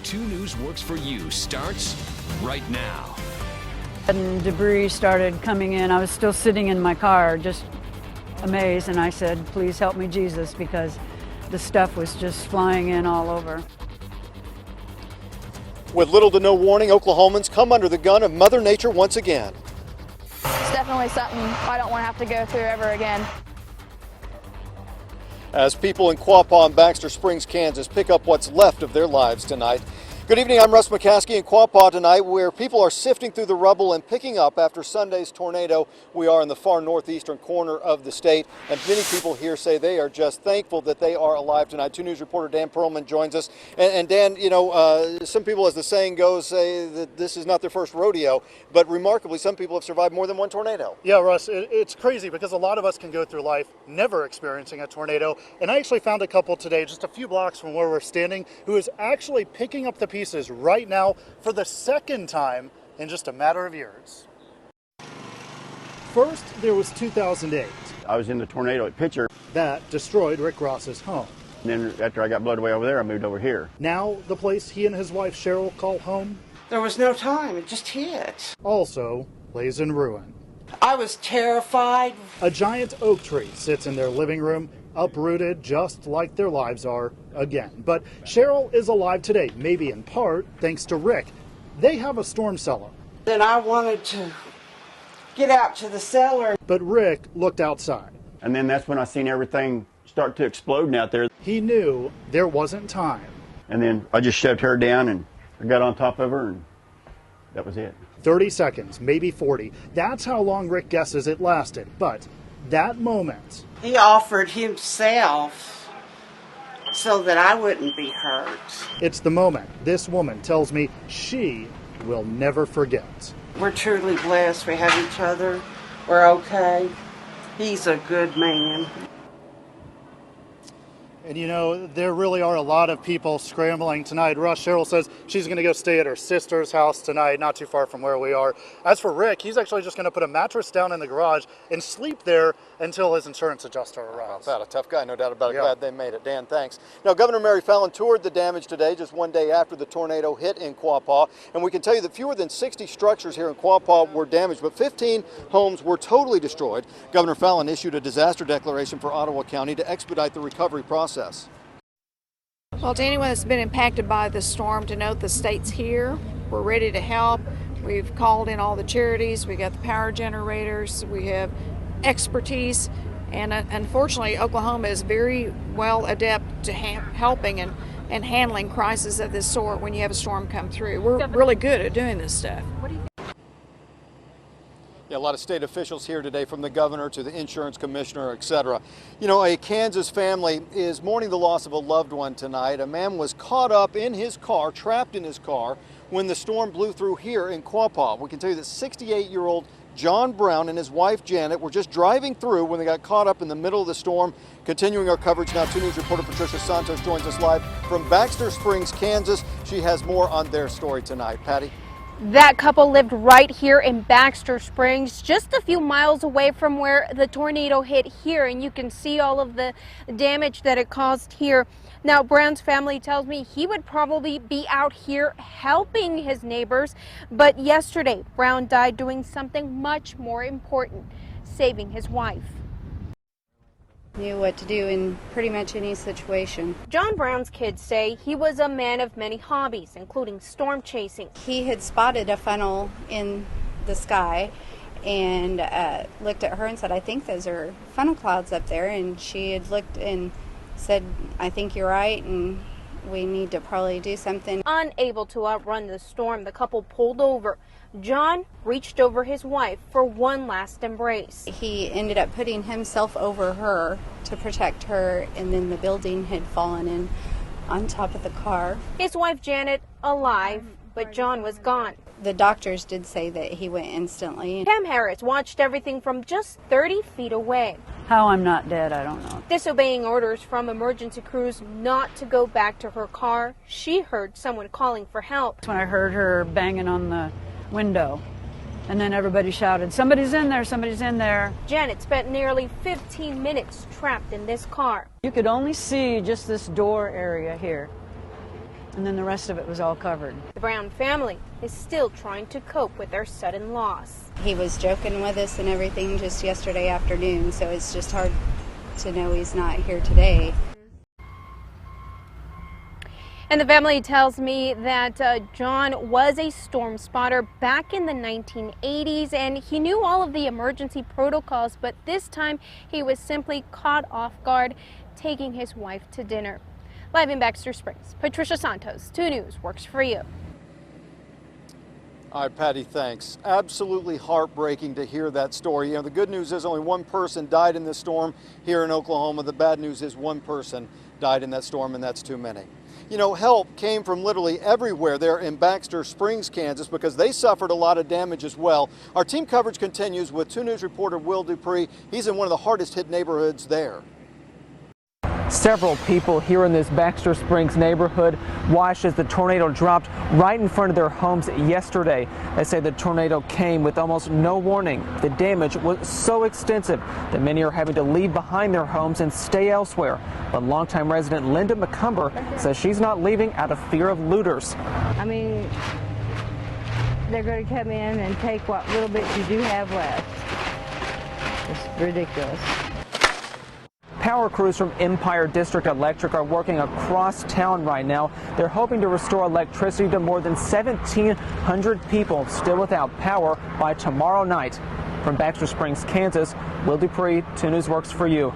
2 News Works for You starts right now. And debris started coming in. I was still sitting in my car, just amazed, and I said, please help me, Jesus, because the stuff was just flying in all over. With little to no warning, Oklahomans come under the gun of Mother Nature once again. It's definitely something I don't want to have to go through ever again. As people in Quapaw and Baxter Springs, Kansas pick up what's left of their lives tonight. Good evening, I'm Russ McCaskey in Quapaw tonight, where people are sifting through the rubble and picking up after Sunday's tornado. We are in the far northeastern corner of the state, and many people here say they are just thankful that they are alive tonight. 2 News reporter Dan Perlman joins us. And Dan, you know, some people, as the saying goes, say that this is not their first rodeo, but remarkably, some people have survived more than one tornado. Yeah, Russ, it's crazy because a lot of us can go through life never experiencing a tornado, and I actually found a couple today, just a few blocks from where we're standing, who is actually picking up the pieces right now for the second time in just a matter of years. First, there was 2008. I was in the tornado at Pitcher. That destroyed Rick Ross's home. And then after I got blown away over there, I moved over here. Now, the place he and his wife Cheryl call home. There was no time, it just hit. Also lays in ruin. I was terrified. A giant oak tree sits in their living room, uprooted just like their lives are again. But Cheryl is alive today, maybe in part thanks to Rick. They have a storm cellar. Then I wanted to get out to the cellar. But Rick looked outside. And then that's when I seen everything start to explode out there. He knew there wasn't time. And then I just shoved her down and I got on top of her and that was it. 30 seconds, maybe 40. That's how long Rick guesses it lasted. But that moment. He offered himself so that I wouldn't be hurt. It's the moment this woman tells me she will never forget. We're truly blessed. We have each other. We're okay. He's a good man. And you know, there really are a lot of people scrambling tonight. Russ, Cheryl says she's going to go stay at her sister's house tonight, not too far from where we are. As for Rick, he's actually just going to put a mattress down in the garage and sleep there until his insurance adjuster arrives. About a tough guy, no doubt about it. Yeah. Glad they made it. Dan, thanks. Now, Governor Mary Fallin toured the damage today, just one day after the tornado hit in Quapaw. And we can tell you that fewer than 60 structures here in Quapaw were damaged, but 15 homes were totally destroyed. Governor Fallin issued a disaster declaration for Ottawa County to expedite the recovery process. Well, to anyone that's been impacted by the storm, to note the state's here. We're ready to help. We've called in all the charities. We got the power generators. We have expertise. And unfortunately, Oklahoma is very well adept to helping and handling crises of this sort when you have a storm come through. We're really good at doing this stuff. Yeah, a lot of state officials here today, from the governor to the insurance commissioner, etc. You know, a Kansas family is mourning the loss of a loved one tonight. A man was caught up in his car, trapped in his car, when the storm blew through here in Quapaw. We can tell you that 68-year-old John Brown and his wife Janet were just driving through when they got caught up in the middle of the storm. Continuing our coverage now, 2 News reporter Patricia Santos joins us live from Baxter Springs, Kansas. She has more on their story tonight. Patty? That couple lived right here in Baxter Springs, just a few miles away from where the tornado hit here, and you can see all of the damage that it caused here. Now, Brown's family tells me he would probably be out here helping his neighbors, but yesterday Brown died doing something much more important, saving his wife. Knew what to do in pretty much any situation. John Brown's kids say he was a man of many hobbies, including storm chasing. He had spotted a funnel in the sky and looked at her and said, I think those are funnel clouds up there. And she had looked and said, I think you're right, and we need to probably do something. Unable to outrun the storm, the couple pulled over. John reached over his wife for one last embrace. He ended up putting himself over her to protect her, and then the building had fallen in on top of the car. His wife Janet alive, but John was gone. The doctors did say that he went instantly. Pam Harris watched everything from just 30 feet away. How I'm not dead, I don't know. Disobeying orders from emergency crews not to go back to her car, she heard someone calling for help. When I heard her banging on the window, and then everybody shouted, somebody's in there, somebody's in there. Janet spent nearly 15 minutes trapped in this car. You could only see just this door area here. and then the rest of it was all covered. The Brown family is still trying to cope with their sudden loss. He was joking with us and everything just yesterday afternoon, so it's just hard to know he's not here today. And the family tells me that John was a storm spotter back in the 1980s, and he knew all of the emergency protocols, but this time he was simply caught off guard taking his wife to dinner. Live in Baxter Springs, Patricia Santos, 2 News works for you. All right, Patty, thanks. Absolutely heartbreaking to hear that story. You know, the good news is only one person died in this storm here in Oklahoma. The bad news is one person died in that storm, and that's too many. You know, help came from literally everywhere there in Baxter Springs, Kansas, because they suffered a lot of damage as well. Our team coverage continues with 2 News reporter Will Dupree. He's in one of the hardest hit neighborhoods there. Several people here in this Baxter Springs neighborhood watched as the tornado dropped right in front of their homes yesterday. They say the tornado came with almost no warning. The damage was so extensive that many are having to leave behind their homes and stay elsewhere. But longtime resident Linda McCumber says she's not leaving out of fear of looters. I mean, they're going to come in and take what little bit you do have left. It's ridiculous. Power crews from Empire District Electric are working across town right now. They're hoping to restore electricity to more than 1,700 people still without power by tomorrow night. From Baxter Springs, Kansas, Will Dupree, 2 News works for you.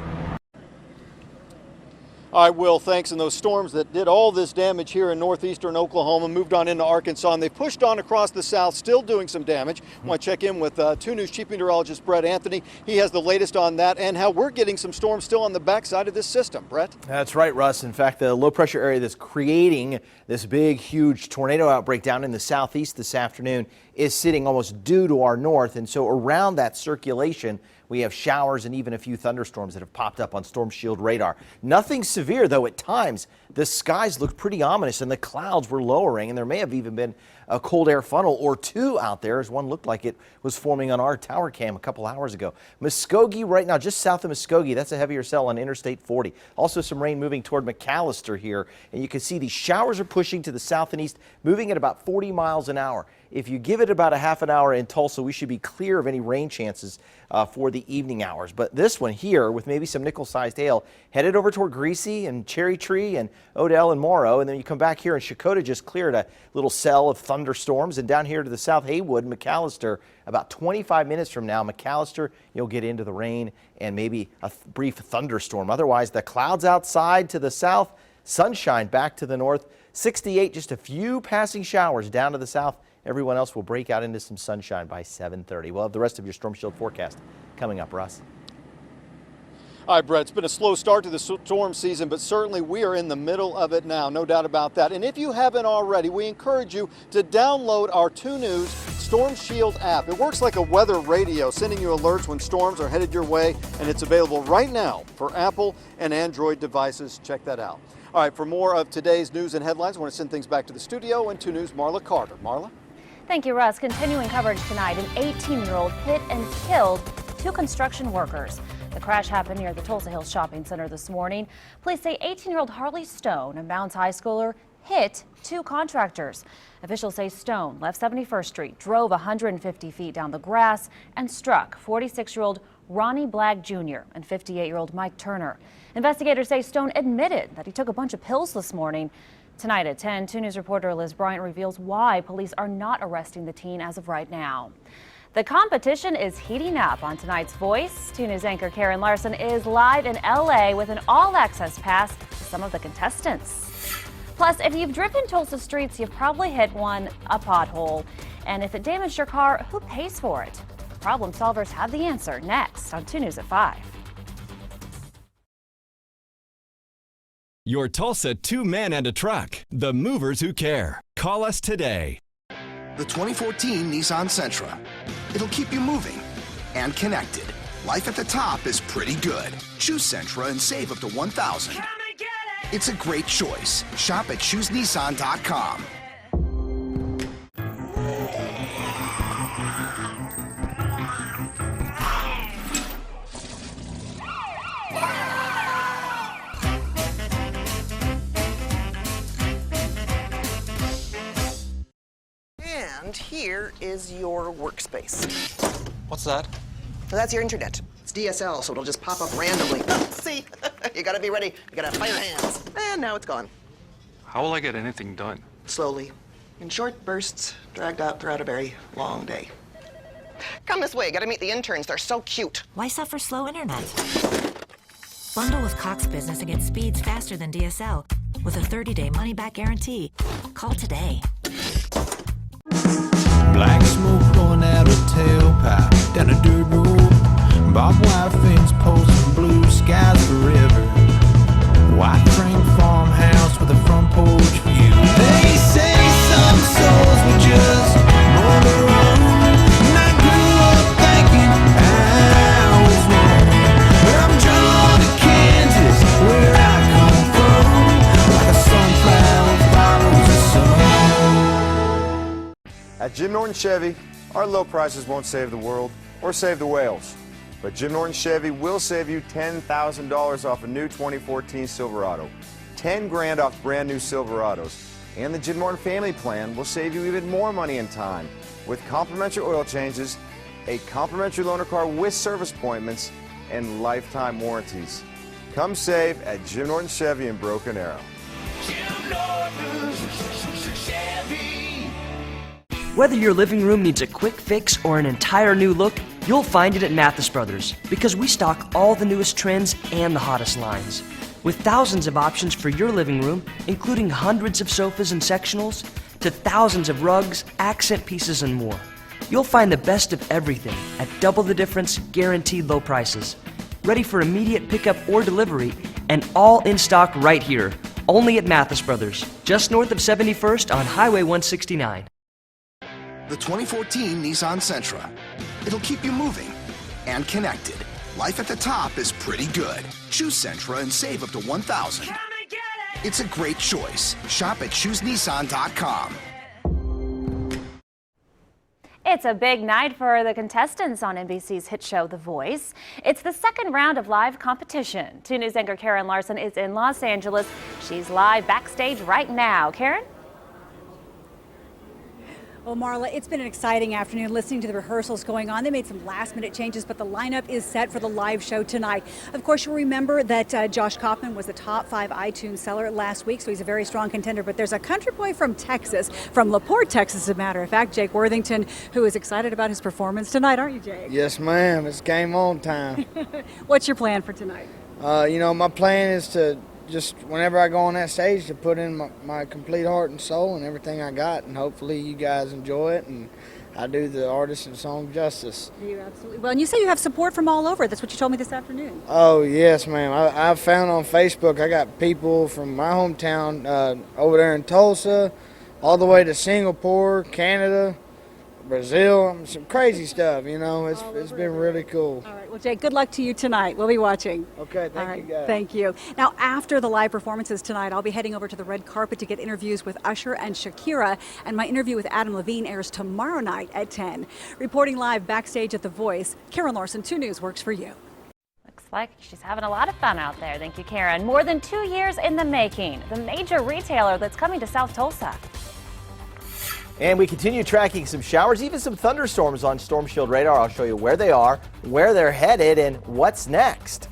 All right, Will, thanks. And those storms that did all this damage here in northeastern Oklahoma moved on into Arkansas, and they've pushed on across the south, still doing some damage. I want to check in with 2 News Chief Meteorologist Brett Anthony. He has the latest on that and how we're getting some storms still on the backside of this system. Brett? That's right, Russ. In fact, the low pressure area that's creating this big, huge tornado outbreak down in the southeast this afternoon is sitting almost due to our north. And so around that circulation, we have showers and even a few thunderstorms that have popped up on Storm Shield radar. Nothing severe, though. At times, the skies looked pretty ominous and the clouds were lowering, and there may have even been a cold air funnel or two out there, as one looked like it was forming on our tower cam a couple hours ago. Muskogee right now, just south of Muskogee, that's a heavier cell on Interstate 40. Also some rain moving toward McAllister here, and you can see these showers are pushing to the south and east, moving at about 40 miles an hour. If you give it about a half an hour in Tulsa, we should be clear of any rain chances for the evening hours. But this one here, with maybe some nickel-sized hail, headed over toward Greasy and Cherry Tree and Odell and Morrow, and then you come back here and Chakotah just cleared a little cell of thunderstorms, and down here to the south, Haywood, McAllister, about 25 minutes from now, McAllister, you'll get into the rain and maybe a brief thunderstorm. Otherwise, the clouds outside to the south, sunshine back to the north, 68, just a few passing showers down to the south. Everyone else will break out into some sunshine by 7:30. We'll have the rest of your Storm Shield forecast coming up, Russ. All right, Brett, it's been a slow start to the storm season, but certainly we are in the middle of it now, no doubt about that. And if you haven't already, we encourage you to download our 2 News Storm Shield app. It works like a weather radio, sending you alerts when storms are headed your way, and it's available right now for Apple and Android devices. Check that out. All right, for more of today's news and headlines, I want to send things back to the studio and 2 News' Marla Carter. Marla? Thank you, Russ. Continuing coverage tonight, an 18-year-old hit and killed 2 construction workers. The crash happened near the Tulsa Hills Shopping Center this morning. Police say 18-year-old Harley Stone, a Mounds High schooler, hit 2 contractors. Officials say Stone left 71st Street, drove 150 feet down the grass, and struck 46-year-old Ronnie Blagg Jr. and 58-year-old Mike Turner. Investigators say Stone admitted that he took a bunch of pills this morning. Tonight at 10, 2 News reporter Liz Bryant reveals why police are not arresting the teen as of right now. The competition is heating up on tonight's Voice. 2 News anchor Karen Larson is live in LA with an all-access pass to some of the contestants. Plus, if you've driven Tulsa streets, you've probably hit a pothole. And if it damaged your car, who pays for it? Problem solvers have the answer next on 2 News at 5. Your Tulsa 2 men and a truck. The movers who care. Call us today. The 2014 Nissan Sentra. It'll keep you moving and connected. Life at the top is pretty good. Choose Sentra and save up to $1,000. It's a great choice. Shop at choosenissan.com. And here is your workspace. What's that? So that's your internet. It's DSL, so it'll just pop up randomly. Oh, see? You gotta be ready. You gotta have fire hands. And now it's gone. How will I get anything done? Slowly, in short bursts, dragged out throughout a very long day. Come this way. Gotta meet the interns. They're so cute. Why suffer slow internet? Bundle with Cox Business and get speeds faster than DSL with a 30-day money-back guarantee. Call today. Black smoke blowing out a tailpipe down a dirt road. Barbed wire fence posts and blue skies forever. White frame farmhouse with a front porch view. They say some souls were just born to run. And I grew up thinking I was wrong. But I'm drawn to Kansas, where I come from. Like a sunflower follows the sun. At Jim Norton Chevy, our low prices won't save the world or save the whales. But Jim Norton Chevy will save you $10,000 off a new 2014 Silverado, 10 grand off brand new Silverados, and the Jim Norton Family Plan will save you even more money and time with complimentary oil changes, a complimentary loaner car with service appointments, and lifetime warranties. Come save at Jim Norton Chevy in Broken Arrow. Jim Norton Chevy. Whether your living room needs a quick fix or an entire new look, you'll find it at Mathis Brothers, because we stock all the newest trends and the hottest lines. With thousands of options for your living room, including hundreds of sofas and sectionals, to thousands of rugs, accent pieces, and more. You'll find the best of everything at double the difference, guaranteed low prices. Ready for immediate pickup or delivery, and all in stock right here, only at Mathis Brothers, just north of 71st on Highway 169. The 2014 Nissan Sentra. It'll keep you moving and connected. Life at the top is pretty good. Choose Sentra and save up to $1,000. It's a great choice. Shop at ChooseNissan.com. It's a big night for the contestants on NBC's hit show, The Voice. It's the second round of live competition. 2 News anchor Karen Larson is in Los Angeles. She's live backstage right now. Karen? Well, Marla, it's been an exciting afternoon listening to the rehearsals going on. They made some last-minute changes, but the lineup is set for the live show tonight. Of course, you'll remember that Josh Kaufman was the top 5 iTunes seller last week, so he's a very strong contender. But there's a country boy from Texas, from LaPorte, Texas, as a matter of fact, Jake Worthington, who is excited about his performance tonight, aren't you, Jake? Yes, ma'am. It's game on time. What's your plan for tonight? My plan is to just whenever I go on that stage to put in my complete heart and soul and everything I got, and hopefully you guys enjoy it and I do the artist and song justice. You absolutely. Well, and you say you have support from all over. That's what you told me this afternoon. Oh, yes, ma'am. I've found on Facebook I got people from my hometown over there in Tulsa, all the way to Singapore, Canada, Brazil, some crazy stuff, It's been really cool. All right, well, Jake, good luck to you tonight. We'll be watching. Okay, thank you, guys. Thank you. Now, after the live performances tonight, I'll be heading over to the red carpet to get interviews with Usher and Shakira, and my interview with Adam Levine airs tomorrow night at 10. Reporting live backstage at The Voice, Karen Larson, 2 News works for you. Looks like she's having a lot of fun out there. Thank you, Karen. More than 2 years in the making, the major retailer that's coming to South Tulsa. And we continue tracking some showers, even some thunderstorms on Storm Shield radar. I'll show you where they are, where they're headed, and what's next.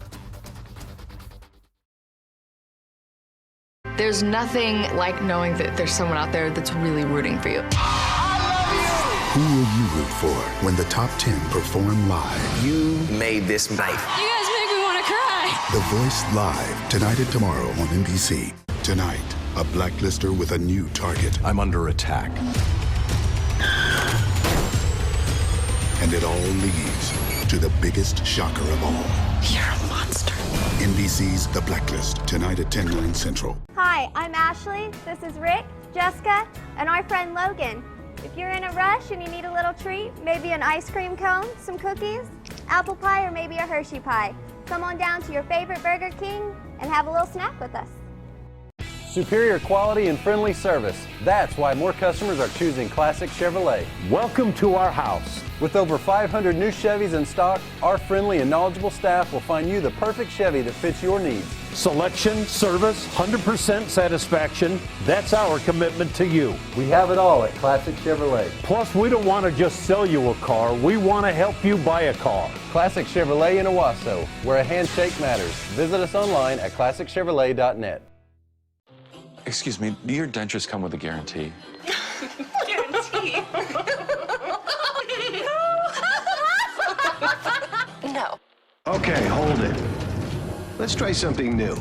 There's nothing like knowing that there's someone out there that's really rooting for you. Who will you root for when the top 10 perform live? You made this night. You guys make me want to cry. The Voice Live, tonight and tomorrow on NBC. Tonight, a blacklister with a new target. I'm under attack. And it all leads to the biggest shocker of all. You're a monster. NBC's The Blacklist, tonight at 10/9 Central. Hi, I'm Ashley. This is Rick, Jessica, and our friend Logan. If you're in a rush and you need a little treat, maybe an ice cream cone, some cookies, apple pie, or maybe a Hershey pie, come on down to your favorite Burger King and have a little snack with us. Superior quality and friendly service. That's why more customers are choosing Classic Chevrolet. Welcome to our house. With over 500 new Chevys in stock, our friendly and knowledgeable staff will find you the perfect Chevy that fits your needs. Selection, service, 100% satisfaction. That's our commitment to you. We have it all at Classic Chevrolet. Plus, we don't want to just sell you a car. We want to help you buy a car. Classic Chevrolet in Owasso, where a handshake matters. Visit us online at ClassicChevrolet.net. Excuse me, do your dentures come with a guarantee? Guarantee? No. Okay, hold it. Let's try something new.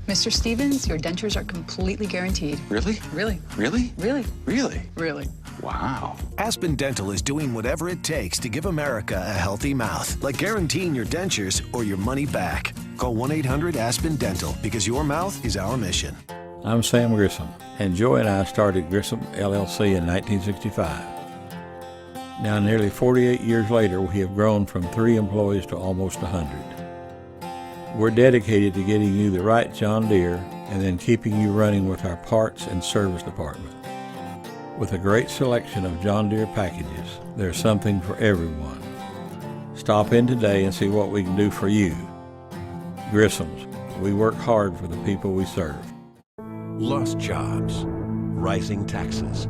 Mr. Stevens, your dentures are completely guaranteed. Really? Really? Really? Really? Really? Really. Wow. Aspen Dental is doing whatever it takes to give America a healthy mouth, like guaranteeing your dentures or your money back. Call 1-800-ASPEN-DENTAL because your mouth is our mission. I'm Sam Grissom, and Joy and I started Grissom LLC in 1965. Now, nearly 48 years later, we have grown from 3 employees to almost 100. We're dedicated to getting you the right John Deere and then keeping you running with our parts and service department. With a great selection of John Deere packages, there's something for everyone. Stop in today and see what we can do for you. Grissom's, we work hard for the people we serve. Lost jobs, rising taxes,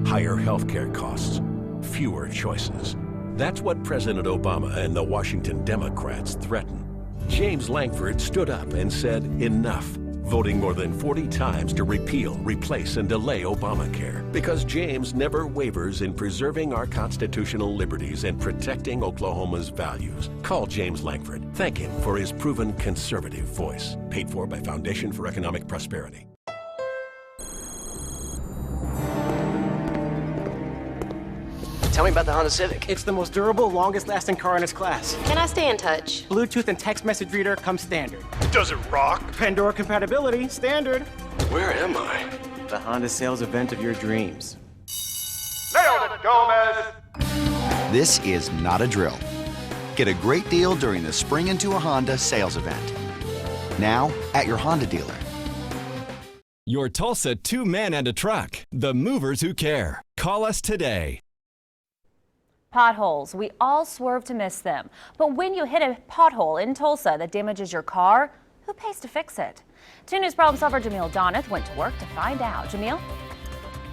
higher healthcare costs, fewer choices. That's what President Obama and the Washington Democrats threaten. James Lankford stood up and said enough, voting more than 40 times to repeal, replace, and delay Obamacare, because James never wavers in preserving our constitutional liberties and protecting Oklahoma's values. Call James Lankford. Thank him for his proven conservative voice. Paid for by Foundation for Economic Prosperity. Tell me about the Honda Civic. It's the most durable, longest-lasting car in its class. Can I stay in touch? Bluetooth and text message reader come standard. Does it rock? Pandora compatibility, standard. Where am I? The Honda sales event of your dreams. Nailed it, Gomez! This is not a drill. Get a great deal during the Spring Into a Honda sales event. Now at your Honda dealer. Your Tulsa 2 men and a truck. The movers who care. Call us today. Potholes. We all swerve to miss them. But when you hit a pothole in Tulsa that damages your car, who pays to fix it? 2 News problem solver Jamil Doneth went to work to find out. Jamil?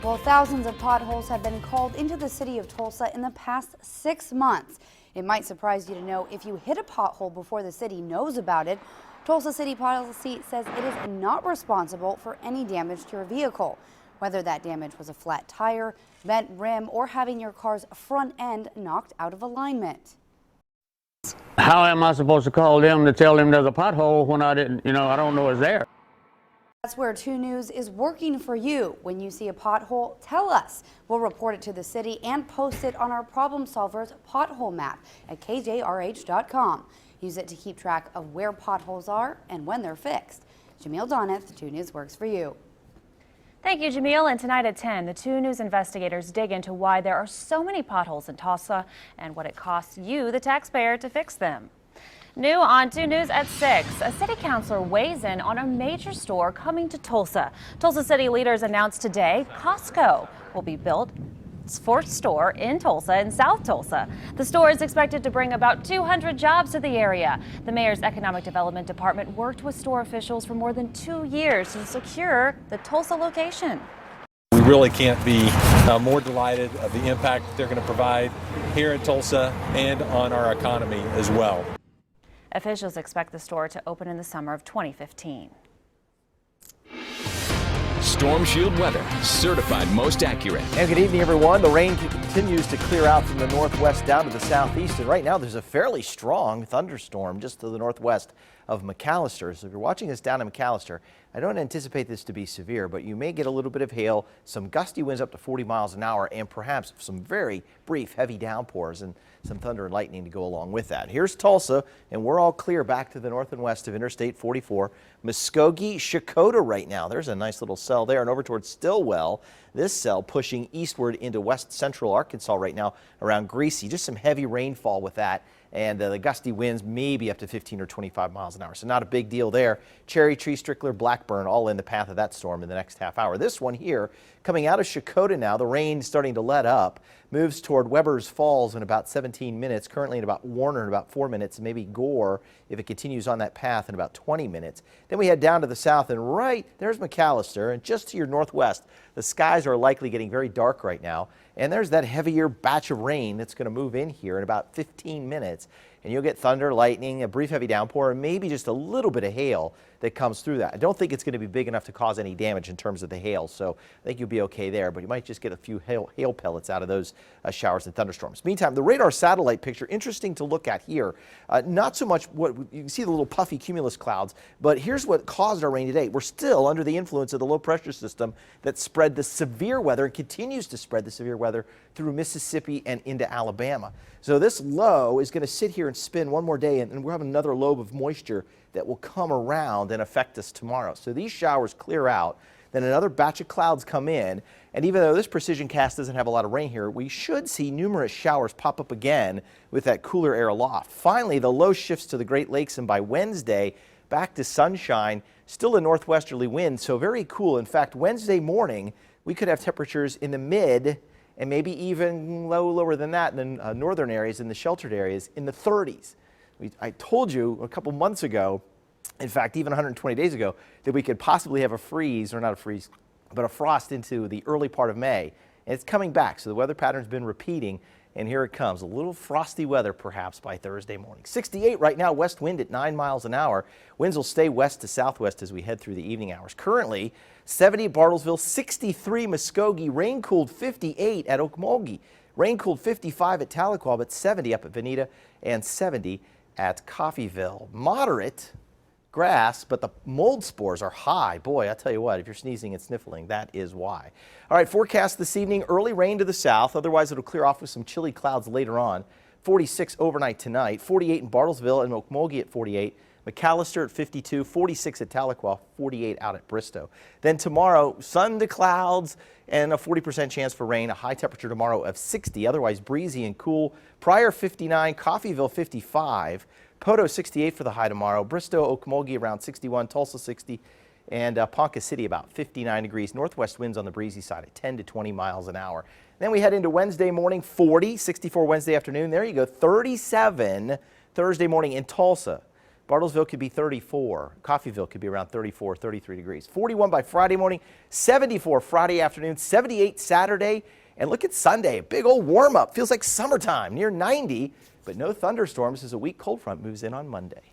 Well, thousands of potholes have been called into the city of Tulsa in the past 6 months. It might surprise you to know if you hit a pothole before the city knows about it, Tulsa city policy says it is not responsible for any damage to your vehicle. Whether that damage was a flat tire, bent rim, or having your car's front end knocked out of alignment. How am I supposed to call them to tell them there's a pothole when I didn't, I don't know it's there? That's where 2 News is working for you. When you see a pothole, tell us. We'll report it to the city and post it on our Problem Solvers pothole map at kjrh.com. Use it to keep track of where potholes are and when they're fixed. Jamil Doneth, 2 News works for you. Thank you, Jamil. And tonight at 10, the 2 News investigators dig into why there are so many potholes in Tulsa and what it costs you, the taxpayer, to fix them. New on 2 News at 6, a city councilor weighs in on a major store coming to Tulsa. Tulsa city leaders announced today Costco will be built. Its 4th store in Tulsa and South Tulsa. The store is expected to bring about 200 jobs to the area. The mayor's economic development department worked with store officials for more than 2 years to secure the Tulsa location. We really can't be more delighted of the impact they're going to provide here in Tulsa and on our economy as well. Officials expect the store to open in the summer of 2015. Storm Shield weather, certified most accurate. And good evening, everyone. The rain continues to clear out from the northwest down to the southeast, and right now there's a fairly strong thunderstorm just to the northwest of McAllister. So if you're watching this down in McAllister, I don't anticipate this to be severe, but you may get a little bit of hail, some gusty winds up to 40 miles an hour, and perhaps some very brief heavy downpours and some thunder and lightning to go along with that. Here's Tulsa, and we're all clear back to the north and west of Interstate 44. Muskogee, Shakota right now. There's a nice little cell there, and over towards Stillwell. This cell pushing eastward into west central Arkansas right now around Greasy. Just some heavy rainfall with that. and the gusty winds maybe up to 15 or 25 miles an hour. So not a big deal there. Cherry Tree, Strickler, Blackburn all in the path of that storm in the next half hour. This one here coming out of Shakota now, the rain starting to let up, moves toward Weber's Falls in about 17 minutes, currently in about Warner in about 4 minutes, maybe Gore if it continues on that path in about 20 minutes. Then we head down to the south, and right there's McAllister, and just to your northwest, the skies are likely getting very dark right now, and there's that heavier batch of rain that's going to move in here in about 15 minutes. And you'll get thunder, lightning, a brief heavy downpour, and maybe just a little bit of hail that comes through that. I don't think it's going to be big enough to cause any damage in terms of the hail, so I think you'll be okay there, but you might just get a few hail pellets out of those showers and thunderstorms. Meantime, the radar satellite picture, interesting to look at here. Not so much what you can see the little puffy cumulus clouds, but here's what caused our rain today. We're still under the influence of the low pressure system that spread the severe weather and continues to spread the severe weather through Mississippi and into Alabama. So this low is going to sit here and spin one more day, and we'll have another lobe of moisture that will come around and affect us tomorrow. So these showers clear out, then another batch of clouds come in, and even though this precision cast doesn't have a lot of rain here, we should see numerous showers pop up again with that cooler air aloft. Finally, the low shifts to the Great Lakes, and by Wednesday, back to sunshine, still a northwesterly wind, so very cool. In fact, Wednesday morning, we could have temperatures in the mid and maybe even lower than that in the northern areas, in the sheltered areas, in the 30s. I told you a couple months ago, in fact, even 120 days ago, that we could possibly have a freeze, or not a freeze, but a frost into the early part of May. And it's coming back, so the weather pattern's been repeating, and here it comes. A little frosty weather perhaps by Thursday morning. 68 right now, west wind at 9 miles an hour. Winds will stay west to southwest as we head through the evening hours. Currently, 70 at Bartlesville, 63 Muskogee, rain-cooled 58 at Okmulgee, rain-cooled 55 at Tahlequah, but 70 up at Veneta, and 70 at Coffeyville. Moderate grass, but the mold spores are high. Boy, I tell you what, if you're sneezing and sniffling, that is why. All right, forecast this evening, early rain to the south. Otherwise, it'll clear off with some chilly clouds later on. 46 overnight tonight, 48 in Bartlesville and Okmulgee at 48. McAllister at 52, 46 at Tahlequah, 48 out at Bristow. Then tomorrow, sun to clouds and a 40% chance for rain. A high temperature tomorrow of 60, otherwise breezy and cool. Pryor 59, Coffeyville 55, Poto 68 for the high tomorrow. Bristow, Okmulgee around 61, Tulsa 60, and Ponca City about 59 degrees. Northwest winds on the breezy side at 10 to 20 miles an hour. Then we head into Wednesday morning, 40, 64 Wednesday afternoon. There you go, 37 Thursday morning in Tulsa. Bartlesville could be 34. Coffeyville could be around 34, 33 degrees. 41 by Friday morning, 74 Friday afternoon, 78 Saturday. And look at Sunday, a big old warm up. Feels like summertime, near 90, but no thunderstorms as a weak cold front moves in on Monday.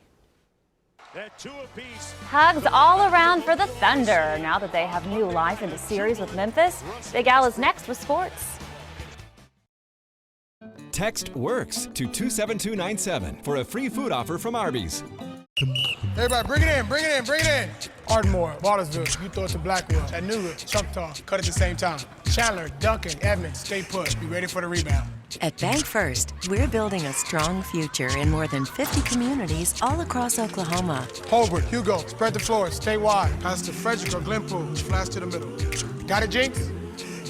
Hugs all around for the Thunder. Now that they have new life in the series with Memphis, Big Al is next with sports. Text WORKS to 27297 for a free food offer from Arby's. Everybody, bring it in, bring it in, bring it in. Ardmore, Bartlesville, you throw it to Blackwood, Chattanooga, Choctaw, cut at the same time. Chandler, Duncan, Edmonds, stay put, be ready for the rebound. At Bank First, we're building a strong future in more than 50 communities all across Oklahoma. Holbrook, Hugo, spread the floor, stay wide. Pass to Frederick or Glenpool, flash to the middle. Got it, Jinx?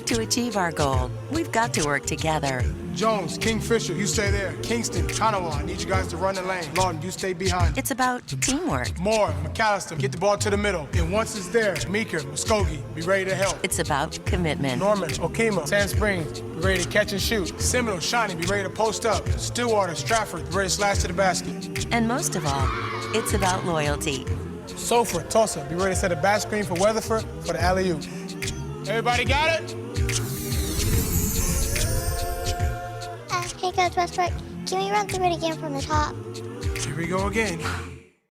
To achieve our goal, we've got to work together. Jones, Kingfisher, you stay there. Kingston, Kanawha, I need you guys to run the lane. Lawton, you stay behind. It's about teamwork. Moore, McAllister, get the ball to the middle. And once it's there, Meeker, Muskogee, be ready to help. It's about commitment. Norman, Okima, Sand Springs, be ready to catch and shoot. Seminole, Shawnee, be ready to post up. Stillwater, Stratford, be ready to slash to the basket. And most of all, it's about loyalty. Sulphur, Tulsa, be ready to set a bat screen for Weatherford for the alley-oop. Everybody got it? Hey, Coach Westbrook, can we run through it again from the top? Here we go again.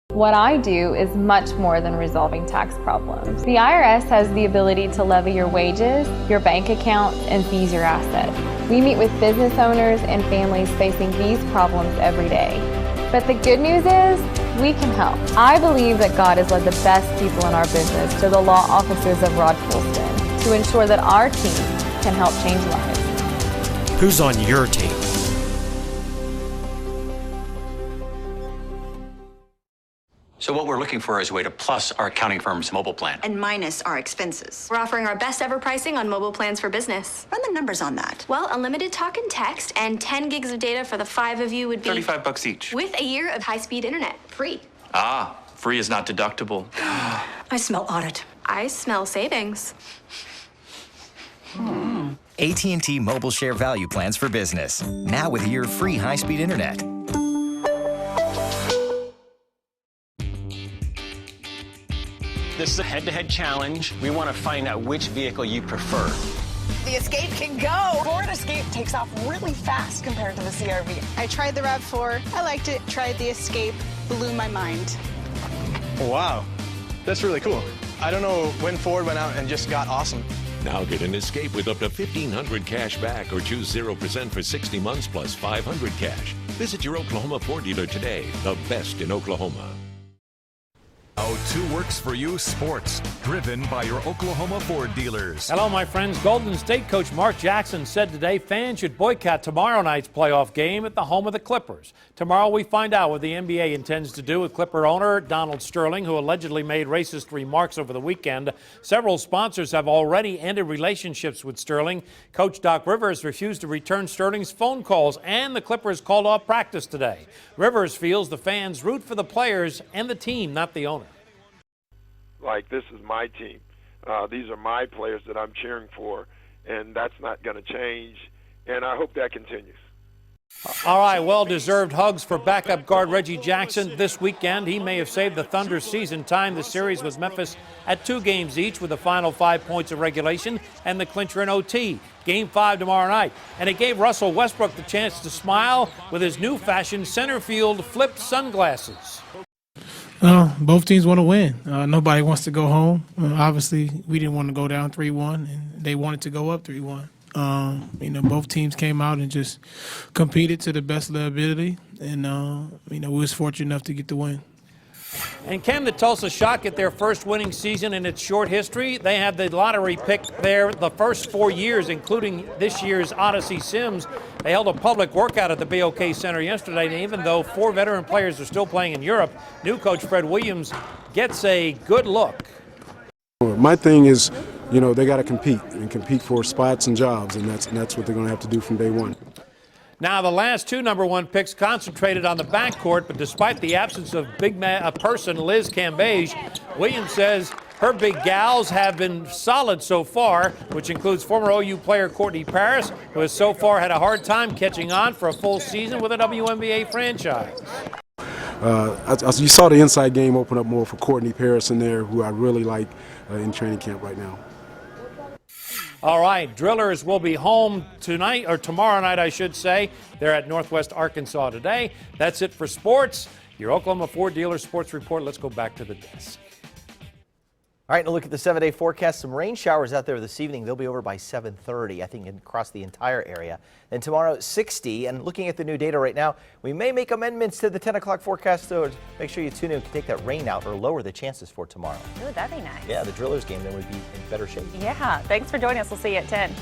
What I do is much more than resolving tax problems. The IRS has the ability to levy your wages, your bank accounts, and seize your assets. We meet with business owners and families facing these problems every day. But the good news is, we can help. I believe that God has led the best people in our business to the law offices of Rod Fulston to ensure that our team can help change lives. Who's on your team? So So what we're looking for is a way to plus our accounting firm's mobile plan. And minus our expenses. We're offering our best ever pricing on mobile plans for business. Run the numbers on that. Well, unlimited talk and text and 10 gigs of data for the 5 of you would be $35 each. with a year of high-speed internet, free. Ah, free is not deductible. I smell audit. I smell savings. AT&T Mobile Share Value Plans for Business. Now with your free high-speed internet. This is a head-to-head challenge. We want to find out which vehicle you prefer. The Escape can go. Ford Escape takes off really fast compared to the CR-V. I tried the RAV4. I liked it. Tried the Escape. Blew my mind. Wow, that's really cool. I don't know when Ford went out and just got awesome. Now get an Escape with up to $1,500 cash back or choose 0% for 60 months plus $500 cash. Visit your Oklahoma Ford dealer today, the best in Oklahoma. How to Works for You Sports, driven by your Oklahoma Ford dealers. Hello, my friends. Golden State coach Mark Jackson said today fans should boycott tomorrow night's playoff game at the home of the Clippers. Tomorrow we find out what the NBA intends to do with Clipper owner Donald Sterling, who allegedly made racist remarks over the weekend. Several sponsors have already ended relationships with Sterling. Coach Doc Rivers refused to return Sterling's phone calls, and the Clippers called off practice today. Rivers feels the fans root for the players and the team, not the owner. Like, this is my team. These are my players that I'm cheering for, and that's not going to change, and I hope that continues. All right, well-deserved hugs for backup guard Reggie Jackson this weekend. He may have saved the Thunder's season, tying the series with Memphis at 2 games each with the final 5 points of regulation and the clincher in OT. Game 5 tomorrow night. And it gave Russell Westbrook the chance to smile with his new-fashioned center field flipped sunglasses. Both teams want to win. Nobody wants to go home. Obviously, we didn't want to go down 3-1, and they wanted to go up 3-1. Both teams came out and just competed to the best of their ability, and we was fortunate enough to get the win. And can the Tulsa Shock get their first winning season in its short history? They have the lottery pick there the first 4 years, including this year's Odyssey Sims. They held a public workout at the BOK Center yesterday, and even though 4 veteran players are still playing in Europe, new coach Fred Williams gets a good look. My thing is, they got to compete for spots and jobs, and that's what they're going to have to do from day one. Now, the last 2 #1 picks concentrated on the backcourt, but despite the absence of a person, Liz Cambage, Williams says her big gals have been solid so far, which includes former OU player Courtney Paris, who has so far had a hard time catching on for a full season with a WNBA franchise. You saw the inside game open up more for Courtney Paris in there, who I really like in training camp right now. All right, Drillers will be home tonight, or tomorrow night, I should say. They're at Northwest Arkansas today. That's it for sports. Your Oklahoma Ford Dealer Sports Report. Let's go back to the desk. All right, now look at the 7-day forecast. Some rain showers out there this evening. They'll be over by 7:30, I think, across the entire area. Then tomorrow, 60. And looking at the new data right now, we may make amendments to the 10 o'clock forecast, so make sure you tune in to take that rain out or lower the chances for tomorrow. Ooh, that'd be nice. Yeah, the Drillers game then would be in better shape. Yeah, thanks for joining us. We'll see you at 10.